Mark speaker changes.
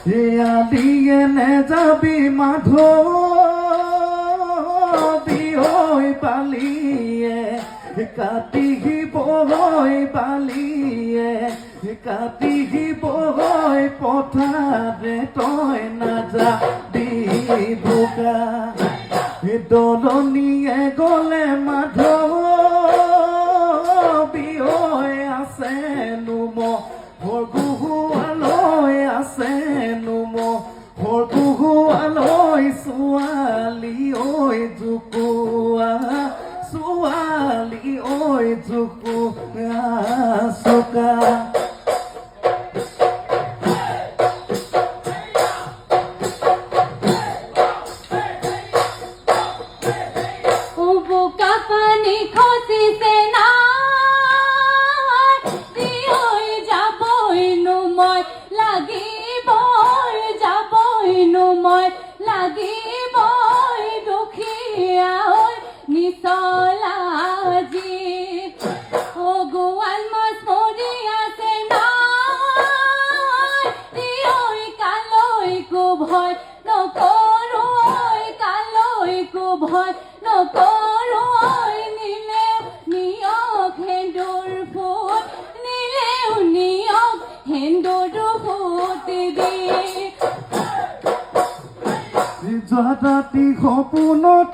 Speaker 1: দিয়ে নে যাবি মাধবী হৈ বালিয়ে কাটিব হৈ বালিয়ে কাটিব হৈ পথাৰে তই নাযাবি বোকা দলনিয়ে গলে মাধবী হৈ আছে নুম সৰগুহুৱালৈ আছে নুম সৰগুহুৱালৈ ছোৱালী ঐ জোকোৱা ছোৱালী ঐ জোকোৱা চোকা
Speaker 2: পানি খচিছে না যাবইনো মই লাগিবই দুখীয়া নিচলা যি গোৱাল মাছ মৰি আছে নাই কালৈকো ভয় নকৰো কালৈকো ভয় নকৰো নিলে নিয়ক সেন্দুৰ ফুট নিলেও নিয়ক সেন্দুৰ ফুট দি
Speaker 1: যোৱা ৰাতি সপোনত